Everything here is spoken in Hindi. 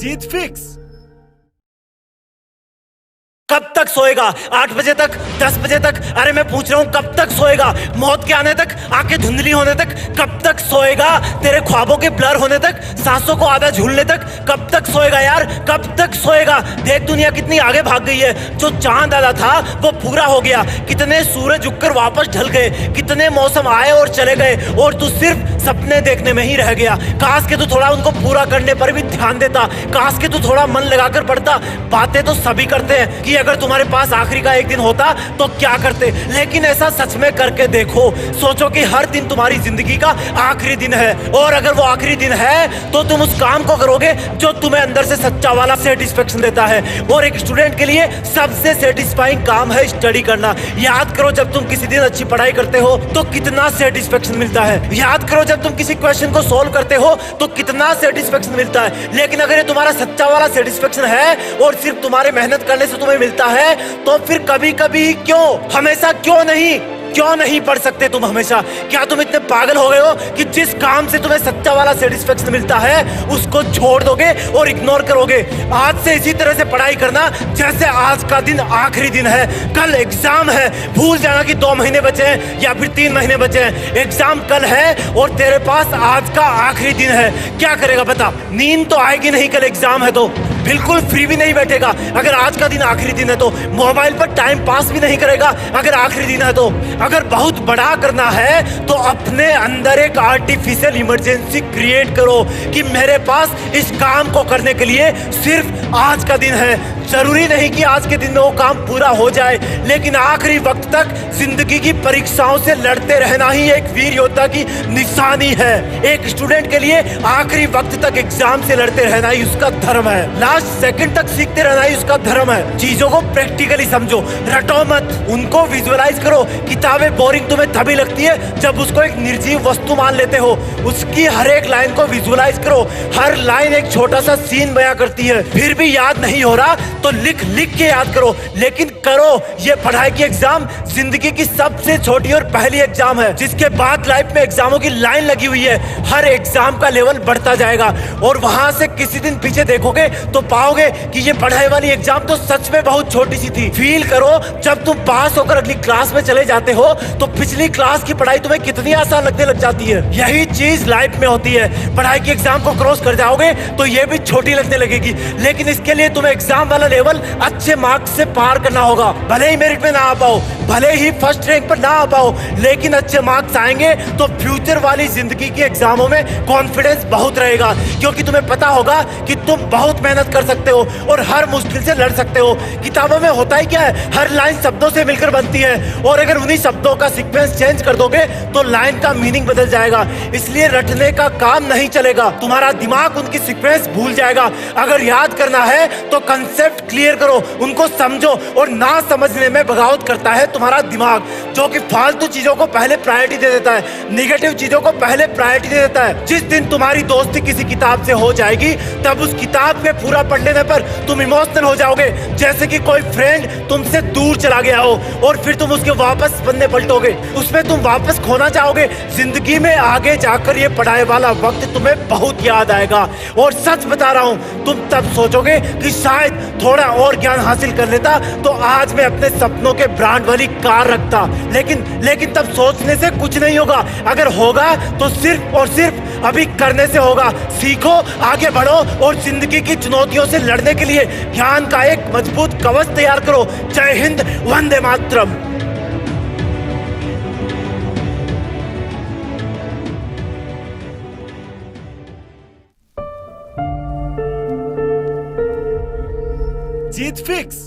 जीत फिक्स। कब तक सोएगा? 8 बजे तक, 10 बजे तक? अरे मैं पूछ रहा हूं कब तक सोएगा? मौत के आने तक, आंखें धुंधली होने तक? कब तक सोएगा? तेरे ख्वाबों के ब्लर होने तक, सांसों को आधा झूलने तक? कब तक सोएगा यार? कब तक सोएगा? देख दुनिया कितनी आगे भाग गई है। जो चांद आधा था वो पूरा हो गया, कितने सूरज उगकर वापस ढल गए, कितने मौसम आए और चले गए, और तू सिर्फ सपने देखने में ही रह गया। काश के तू थोड़ा उनको पूरा करने पर भी ध्यान देता, काश के तू थोड़ा मन लगाकर पढ़ता। बातें तो सभी करते हैं कि अगर तुम्हारे पास आखिरी का एक दिन होता तो क्या करते, लेकिन ऐसा सच में करके देखो। सोचो कि हर दिन तुम्हारी जिंदगी का आखिरी दिन है, और अगर वो आखिरी दिन है तो तुम उस काम को करोगे जो तुम्हें अंदर से सच्चा वाला सेटिस्फेक्शन देता है। और एक स्टूडेंट के लिए सबसे सेटिस्फाइंग काम है स्टडी करना। याद करो जब तुम किसी दिन अच्छी पढ़ाई करते हो तो कितना सेटिस्फेक्शन मिलता है। याद करो जब तुम किसी क्वेश्चन को सोल्व करते हो तो कितना सेटिस्फेक्शन मिलता है। लेकिन अगर ये तुम्हारा सच्चा वाला सेटिस्फेक्शन है और सिर्फ तुम्हारे मेहनत करने से तुम्हें मिलता है, तो फिर कभी कभी क्यों, हमेशा क्यों नहीं पढ़ सकते तुम हमेशा? क्या तुम इतने पागल हो गए हो कि जिस काम से तुम्हें सच्चा वाला सेटिस्फेक्शन मिलता है उसको छोड़ दोगे और इग्नोर करोगे? आज से इसी तरह से पढ़ाई करना जैसे आज का दिन आखिरी दिन है। कल एग्जाम है, भूल जाना कि 2 महीने बचे हैं या फिर 3 महीने बचे हैं। एग्जाम कल है और तेरे पास आज का आखिरी दिन है। क्या करेगा बता? नींद तो आएगी नहीं, कल एग्जाम है तो बिल्कुल फ्री भी नहीं बैठेगा अगर आज का दिन आखिरी दिन है तो। मोबाइल पर टाइम पास भी नहीं करेगा अगर आखिरी दिन है तो। अगर बहुत बड़ा करना है तो अपने अंदर एक आर्टिफिशियल इमरजेंसी क्रिएट करो कि मेरे पास इस काम को करने के लिए सिर्फ आज का दिन है। जरूरी नहीं कि आज के दिन में वो काम पूरा हो जाए, लेकिन आखिरी वक्त तक जिंदगी की परीक्षाओं से लड़ते रहना ही एक वीर योद्धा की निशानी है। एक स्टूडेंट के लिए आखिरी वक्त तक एग्जाम से लड़ते रहना ही उसका धर्म है। लास्ट सेकंड तक सीखते रहना ही उसका धर्म है। चीजों को प्रैक्टिकली समझो, रटो मत, उनको विजुअलाइज करो। किताबें बोरिंग तुम्हें तभी लगती है जब उसको एक निर्जीव वस्तु मान लेते हो। उसकी हर एक लाइन को विजुअलाइज करो, हर लाइन एक छोटा सा सीन बयां करती है। फिर भी याद नहीं हो रहा तो लिख लिख के याद करो, लेकिन करो। ये पढ़ाई की एग्जाम जिंदगी की सबसे छोटी और पहली एग्जाम है, जिसके बाद लाइफ में एग्जामों की लाइन लगी हुई है। हर एग्जाम का लेवल बढ़ता जाएगा और वहां से किसी दिन पीछे देखोगे तो पाओगे कि ये पढ़ाई वाली एग्जाम तो सच में बहुत छोटी सी थी। फील करो जब तुम पास होकर अगली क्लास में चले जाते हो तो पिछली क्लास की पढ़ाई तुम्हें कितनी आसान लगने लग जाती है। यही चीज लाइफ में होती है। पढ़ाई की एग्जाम को क्रॉस कर जाओगे तो ये भी छोटी लगने लगेगी, लेकिन इसके लिए तुम्हें एग्जाम वाला लेवल अच्छे मार्क्स से पार करना होगा। भले ही मेरिट में ना आ पाओ, भले ही फर्स्ट रैंक पर ना आ पाओ, लेकिन अच्छे मार्क्स आएंगे तो फ्यूचर वाली जिंदगी की एग्जामों में कॉन्फिडेंस बहुत रहेगा, क्योंकि तुम्हें पता होगा कि तुम बहुत मेहनत कर सकते हो और हर मुश्किल से लड़ सकते हो। किताबों में होता ही क्या है, हर लाइन शब्दों से मिलकर बनती है, और अगर उन्हीं शब्दों का सीक्वेंस चेंज कर दोगे तो लाइन का मीनिंग बदल जाएगा। इसलिए रटने का काम नहीं चलेगा, तुम्हारा दिमाग उनकी सीक्वेंस भूल जाएगा। अगर याद करना है तो कंसेप्ट क्लियर करो, उनको समझो, और ना समझने में बगावत करता है तुम्हारा दिमाग, जो कि फालतू चीजों को पहले प्रायोरिटी दे देता है, निगेटिव चीजों को पहले प्रायोरिटी दे देता है। जिस दिन तुम्हारी दोस्ती किसी किताब से हो जाएगी तब उस किताब में पूरा पढ़ लेने पर तुम इमोशनल हो जाओगे, जैसे कि कोई फ्रेंड तुमसे दूर चला गया हो और फिर तुम उसके वापस पन्ने पलटोगे, उसमें तुम वापस खोना चाहोगे। जिंदगी में आगे जाकर ये पढ़ाई वाला वक्त तुम्हें बहुत याद आएगा, और सच बता रहा हूं तुम तब सोचोगे कि शायद थोड़ा और ज्ञान हासिल कर लेता तो आज मैं अपने सपनों के ब्रांड वाली कार रखता। लेकिन तब सोचने से कुछ नहीं होगा, अगर होगा तो सिर्फ और सिर्फ अभी करने से होगा। सीखो, आगे बढ़ो और जिंदगी की चुनौतियों से लड़ने के लिए ज्ञान का एक मजबूत कवच तैयार करो। जय हिंद, वंदे मातरम। जीत फिक्स।